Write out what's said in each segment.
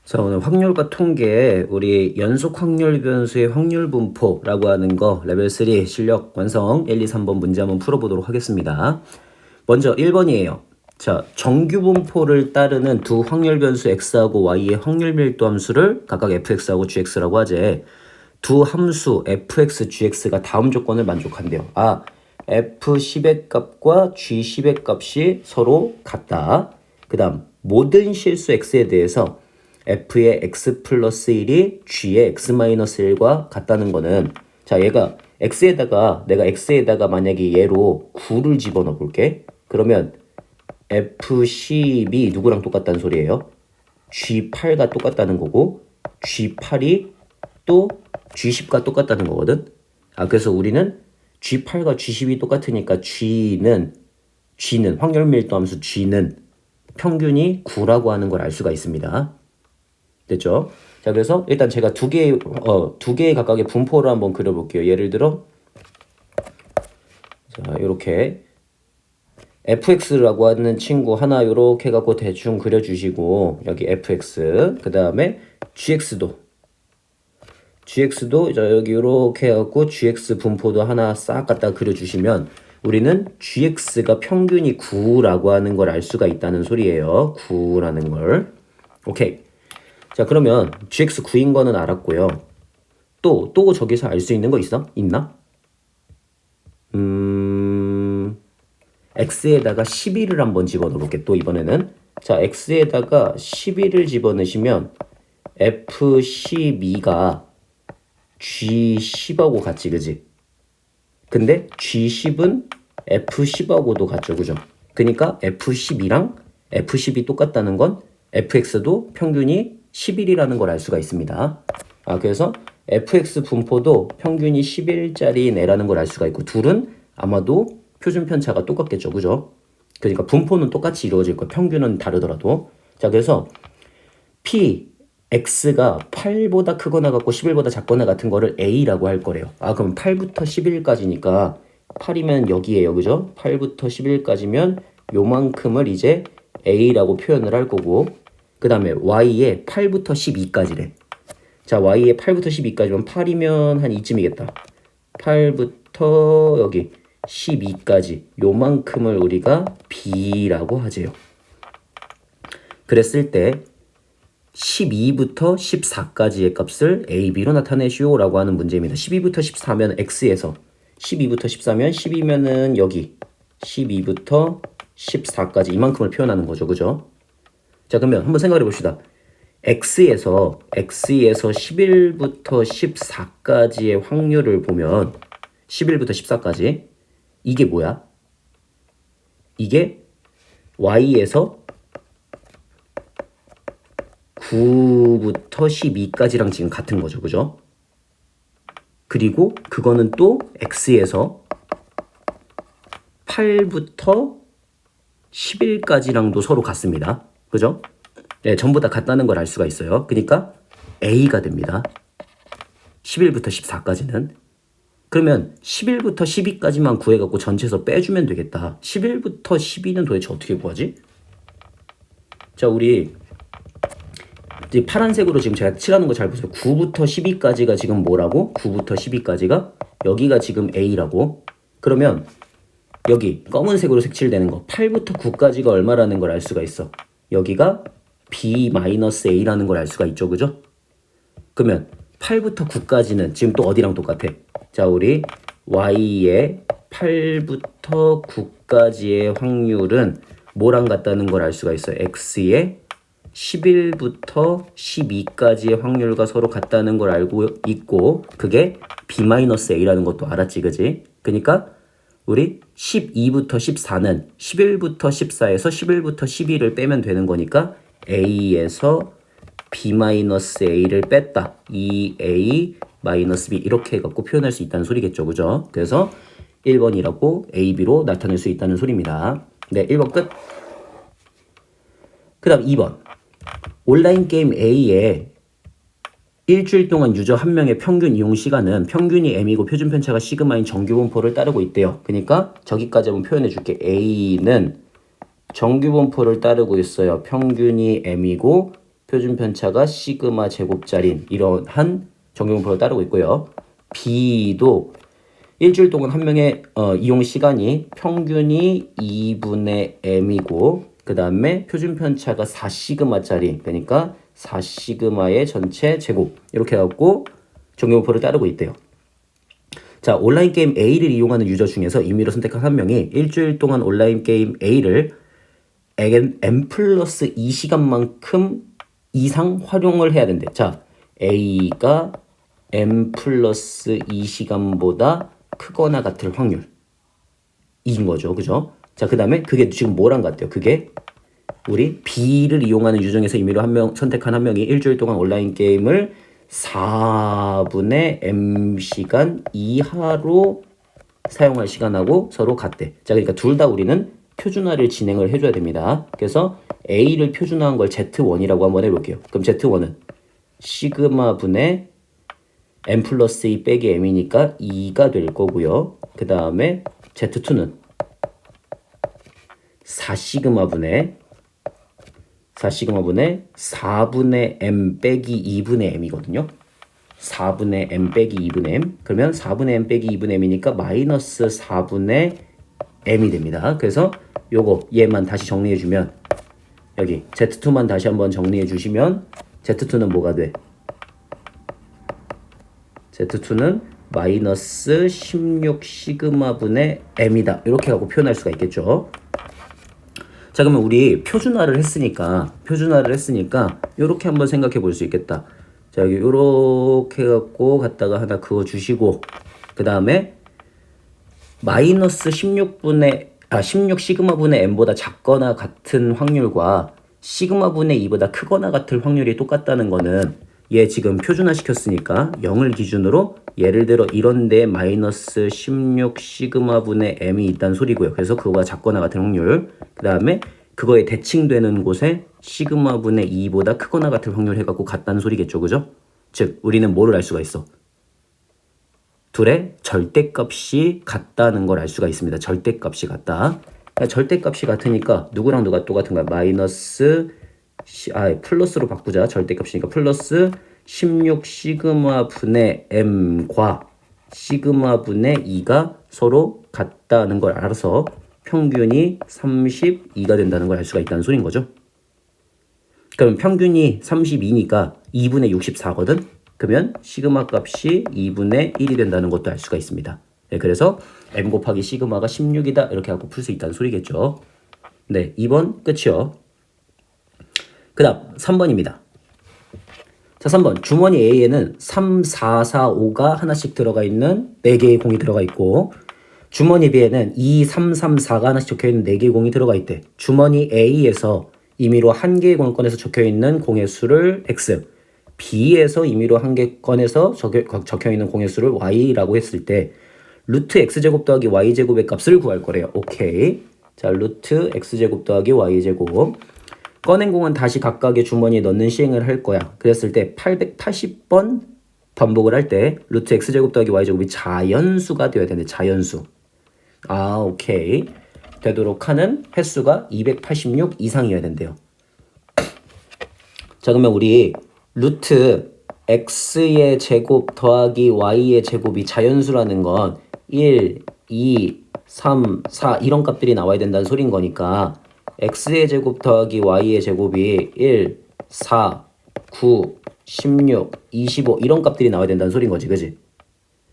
자, 오늘 확률과 통계, 우리 연속 확률 변수의 확률 분포라고 하는 거 레벨 3 실력 완성 1, 2, 3번 문제 한번 풀어보도록 하겠습니다. 먼저 1번이에요. 자, 정규 분포를 따르는 두 확률 변수 x하고 y의 확률 밀도 함수를 각각 fx하고 gx라고 하재. 두 함수 fx, gx가 다음 조건을 만족한대요. f10의 값과 g10의 값이 서로 같다. 그 다음 모든 실수 x에 대해서 f의 x 플러스 1이 g의 x 마이너스 1과 같다는 거는, 자, 얘가 내가 x에다가 만약에 얘로 9를 집어넣어 볼게. 그러면 f10이 누구랑 똑같다는 소리예요? g8과 똑같다는 거고, g8이 또 g10과 똑같다는 거거든. 그래서 우리는 g8과 g10이 똑같으니까 g는 확률 밀도 함수 g는 평균이 9라고 하는 걸 알 수가 있습니다. 됐죠? 자, 그래서 일단 제가 두 개의 각각의 분포를 한번 그려볼게요. 예를 들어, 자, 요렇게 fx라고 하는 친구 하나 요렇게 갖고 대충 그려주시고, 여기 fx, 그 다음에 gx도 여기 요렇게 해갖고 gx 분포도 하나 싹 갖다 그려주시면 우리는 gx가 평균이 9라고 하는 걸 알 수가 있다는 소리예요. 9라는 걸. 오케이. 자, 그러면 gx 9인 거는 알았고요. 또 저기서 알 수 있는 거 있나? x에다가 11을 한번 집어넣어 볼게. 또 이번에는, 자, x에다가 11을 집어넣으시면 f12가 g10하고 같지, 그지? 근데 g10은 f10하고도 같죠, 그죠? 그러니까 f12랑 f10이 똑같다는 건 fx도 평균이 11이라는 걸 알 수가 있습니다. 그래서 fx 분포도 평균이 11짜리 내라는 걸 알 수가 있고, 둘은 아마도 표준 편차가 똑같겠죠, 그죠? 그러니까 분포는 똑같이 이루어질 거예요. 평균은 다르더라도. 자, 그래서 x가 8보다 크거나 같고 11보다 작거나 같은 거를 a라고 할 거래요. 그럼 8부터 11까지니까 8이면 여기에요, 그죠? 8부터 11까지면 요만큼을 이제 a라고 표현을 할 거고, 그 다음에 y에 8부터 12까지래. 자, y에 8부터 12까지면 8이면 한 이쯤이겠다. 8부터 여기 12까지 요만큼을 우리가 b라고 하재요. 그랬을 때 12부터 14까지의 값을 AB로 나타내시오 라고 하는 문제입니다. 12부터 14면 X에서 12부터 14면 12면은 여기 12부터 14까지 이만큼을 표현하는 거죠. 그죠? 자, 그러면 한번 생각해 봅시다. X에서 11부터 14까지의 확률을 보면 11부터 14까지 이게 뭐야? 이게 Y에서 9부터 12까지랑 지금 같은 거죠. 그죠? 그리고 그거는 또 X에서 8부터 11까지랑도 서로 같습니다. 그죠? 네, 전부 다 같다는 걸 알 수가 있어요. 그러니까 A가 됩니다. 11부터 14까지는. 그러면 11부터 12까지만 구해갖고 전체에서 빼주면 되겠다. 11부터 12는 도대체 어떻게 구하지? 자, 우리 파란색으로 지금 제가 칠하는 거 잘 보세요. 9부터 12까지가 지금 뭐라고? 9부터 12까지가 여기가 지금 A라고. 그러면 여기 검은색으로 색칠되는 거 8부터 9까지가 얼마라는 걸 알 수가 있어. 여기가 B-A라는 걸 알 수가 있죠. 그죠? 그러면 8부터 9까지는 지금 또 어디랑 똑같아? 자, 우리 Y의 8부터 9까지의 확률은 뭐랑 같다는 걸 알 수가 있어요. X의 11부터 12까지의 확률과 서로 같다는 걸 알고 있고, 그게 B-A라는 것도 알았지, 그지? 그러니까 우리 12부터 14는 11부터 14에서 11부터 12를 빼면 되는 거니까 A에서 B-A를 뺐다. 2A B 이렇게 해갖고 표현할 수 있다는 소리겠죠, 그죠? 그래서 1번이라고 AB로 나타낼 수 있다는 소리입니다. 네, 1번 끝. 그 다음 2번. 온라인 게임 A에 일주일 동안 유저 한 명의 평균 이용 시간은 평균이 M이고 표준 편차가 시그마인 정규 분포를 따르고 있대요. 그러니까 저기까지 한번 표현해 줄게. A는 정규 분포를 따르고 있어요. 평균이 M이고 표준 편차가 시그마 제곱짜린 이러한 정규분포를 따르고 있고요. B도 일주일 동안 한 명의 이용 시간이 평균이 2분의 m이고 그 다음에 표준 편차가 4시그마짜리 그러니까 4시그마의 전체 제곱 이렇게 해갖고 정규분포를 따르고 있대요. 자, 온라인 게임 A를 이용하는 유저 중에서 임의로 선택한 한 명이 일주일 동안 온라인 게임 A를 n 플러스 2시간만큼 이상 활용을 해야 된대. 자, A가 n 플러스 2시간보다 크거나 같을 확률 이긴 거죠. 그죠? 자, 그 다음에 그게 지금 뭐랑 같대요? 그게 우리 B를 이용하는 유저 중에서 임의로 선택한 한 명이 일주일 동안 온라인 게임을 4분의 m시간 이하로 사용할 시간하고 서로 같대. 자, 그러니까 둘 다 우리는 표준화를 진행을 해줘야 됩니다. 그래서 A를 표준화한 걸 Z1이라고 한번 해볼게요. 그럼 Z1은 시그마 분의 m 플러스 2 빼기 m이니까 2가 될 거고요. 그 다음에 Z2는 4시그마 분의 4분의 m 빼기 2분의 m이거든요. 4분의 m 빼기 2분의 m. 그러면 4분의 m 빼기 2분의 m이니까 마이너스 4분의 m이 됩니다. 그래서 요거 얘만 다시 정리해 주면 여기 Z2만 다시 한번 정리해 주시면 Z2는 뭐가 돼? Z2는 마이너스 16 시그마 분의 m이다. 이렇게 하고 표현할 수가 있겠죠. 자, 그러면 우리 표준화를 했으니까 이렇게 한번 생각해 볼 수 있겠다. 자, 여기 이렇게 해갖고 갖다가 하나 그어 주시고 그 다음에 마이너스 16 시그마 분의 m보다 작거나 같은 확률과 시그마 분의 2보다 크거나 같을 확률이 똑같다는 거는 얘 지금 표준화 시켰으니까 0을 기준으로 예를 들어 이런 데 마이너스 16 시그마 분의 m이 있다는 소리고요. 그래서 그거와 작거나 같은 확률. 그 다음에 그거에 대칭되는 곳에 시그마 분의 2보다 크거나 같을 확률 해갖고 같다는 소리겠죠. 그죠? 즉 우리는 뭐를 알 수가 있어? 둘의 절대값이 같다는 걸 알 수가 있습니다. 절대값이 같다. 그러니까 절대값이 같으니까 누구랑 누가 똑같은 거야? 플러스로 바꾸자. 절대값이니까 플러스 16 시그마 분의 m과 시그마 분의 2가 서로 같다는 걸 알아서 평균이 32가 된다는 걸 알 수가 있다는 소린 거죠. 그럼 평균이 32니까 2분의 64거든? 그러면 시그마 값이 2분의 1이 된다는 것도 알 수가 있습니다. 네, 그래서 m 곱하기 시그마가 16이다 이렇게 하고 풀 수 있다는 소리겠죠. 네, 2번 끝이요. 그 다음 3번입니다. 자, 3번 주머니 A에는 3, 4, 4, 5가 하나씩 들어가 있는 4개의 공이 들어가 있고 주머니 B에는 2, 3, 3, 4가 하나씩 적혀있는 4개의 공이 들어가 있대. 주머니 A에서 임의로 1개의 공을 꺼내서 적혀있는 공의 수를 X, B에서 임의로 1개 꺼내서 적혀있는 공의 수를 Y라고 했을 때 루트 X제곱 더하기 Y제곱의 값을 구할 거래요. 오케이. 자, 루트 X제곱 더하기 Y제곱. 꺼낸 공은 다시 각각의 주머니에 넣는 시행을 할 거야. 그랬을 때 880번 반복을 할 때 루트 X제곱 더하기 Y제곱이 자연수가 되어야 되는데 자연수. 오케이. 되도록 하는 횟수가 286 이상이어야 된대요. 자, 그러면 우리 루트 x의 제곱 더하기 y의 제곱이 자연수라는 건 1, 2, 3, 4 이런 값들이 나와야 된다는 소린 거니까 x의 제곱 더하기 y의 제곱이 1, 4, 9, 16, 25 이런 값들이 나와야 된다는 소린 거지. 그지?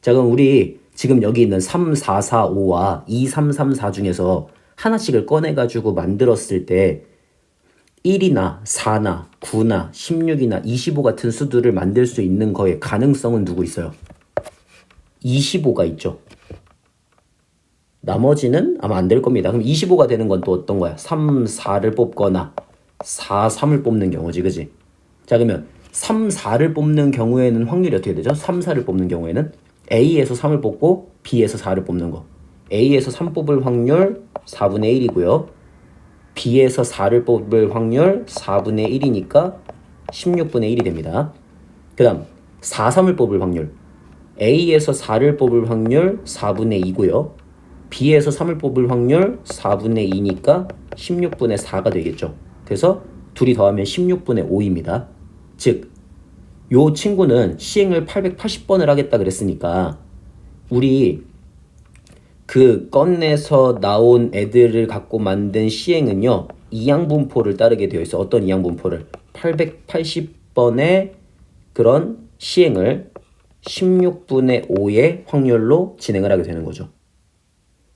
자, 그럼 우리 지금 여기 있는 3, 4, 4, 5와 2, 3, 3, 4 중에서 하나씩을 꺼내가지고 만들었을 때 1이나 4나 9나 16이나 25 같은 수들을 만들 수 있는 거의 가능성은 누구 있어요? 25가 있죠. 나머지는 아마 안 될 겁니다. 그럼 25가 되는 건 또 어떤 거야? 3, 4를 뽑거나 4, 3을 뽑는 경우지. 그지? 자, 그러면 3, 4를 뽑는 경우에는 확률이 어떻게 되죠? 3, 4를 뽑는 경우에는 A에서 3을 뽑고 B에서 4를 뽑는 거. A에서 3 뽑을 확률 4분의 1이고요. B에서 4를 뽑을 확률 4분의 1이니까 16분의 1이 됩니다. 그 다음 4, 3을 뽑을 확률. A에서 4를 뽑을 확률 4분의 2고요. B에서 3을 뽑을 확률 4분의 2니까 16분의 4가 되겠죠. 그래서 둘이 더하면 16분의 5입니다. 즉, 요 친구는 시행을 880번을 하겠다 그랬으니까 우리 그 건에서 나온 애들을 갖고 만든 시행은요, 이항분포를 따르게 되어 있어. 어떤 이항분포를? 880번의 그런 시행을 16분의 5의 확률로 진행을 하게 되는 거죠.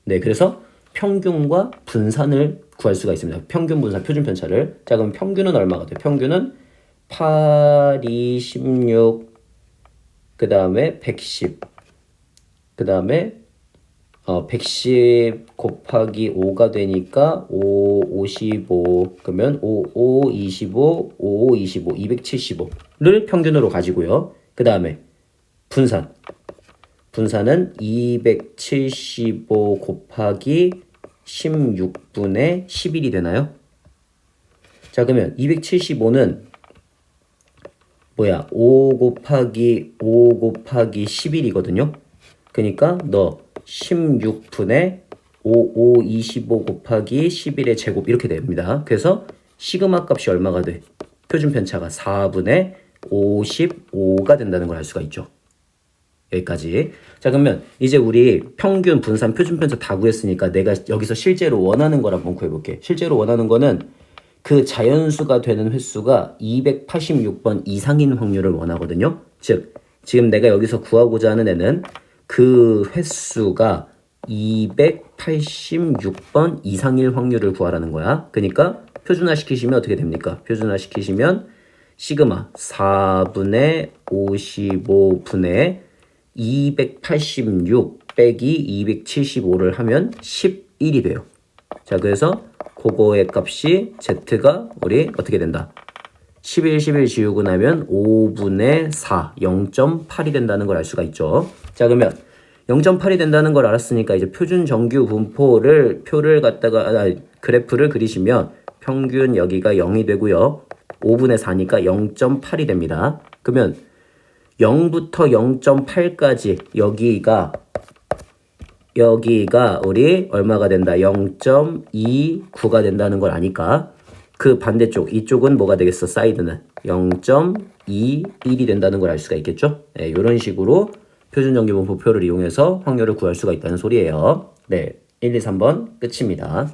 네, 그래서 평균과 분산을 구할 수가 있습니다. 평균, 분산, 표준 편차를. 자, 그럼 평균은 얼마가 돼요? 평균은 8, 2, 16, 그 다음에 110, 그 다음에 110 곱하기 5가 되니까 5, 55, 그러면 5, 5, 25, 5, 25, 275를 평균으로 가지고요. 그 다음에 분산은 275 곱하기 16분의 11이 되나요? 자, 그러면 275는 뭐야? 5 곱하기 11이거든요. 그러니까 너 16분의 5, 5, 25 곱하기 11의 제곱 이렇게 됩니다. 그래서 시그마 값이 얼마가 돼? 표준 편차가 4분의 55가 된다는 걸 알 수가 있죠. 여기까지. 자, 그러면 이제 우리 평균, 분산, 표준 편차 다 구했으니까 내가 여기서 실제로 원하는 걸 한번 구해볼게. 실제로 원하는 거는 그 자연수가 되는 횟수가 286번 이상인 확률을 원하거든요. 즉, 지금 내가 여기서 구하고자 하는 애는 그 횟수가 286번 이상일 확률을 구하라는 거야. 그러니까 표준화 시키시면 어떻게 됩니까? 표준화 시키시면 시그마 4분의 55분의 286 빼기 275를 하면 11이 돼요. 자, 그래서 그거의 값이 Z가 우리 어떻게 된다? 11 지우고 나면 5분의 4, 0.8이 된다는 걸 알 수가 있죠. 자, 그러면 0.8이 된다는 걸 알았으니까 이제 표준 정규 분포를 그래프를 그리시면 평균 여기가 0이 되고요. 5분의 4니까 0.8이 됩니다. 그러면 0부터 0.8까지 여기가 우리 얼마가 된다? 0.29가 된다는 걸 아니까 그 반대쪽 이쪽은 뭐가 되겠어? 사이드는 0.21이 된다는 걸 알 수가 있겠죠? 네, 이런 식으로 표준 정규 분포표를 이용해서 확률을 구할 수가 있다는 소리예요. 네, 1, 2, 3번 끝입니다.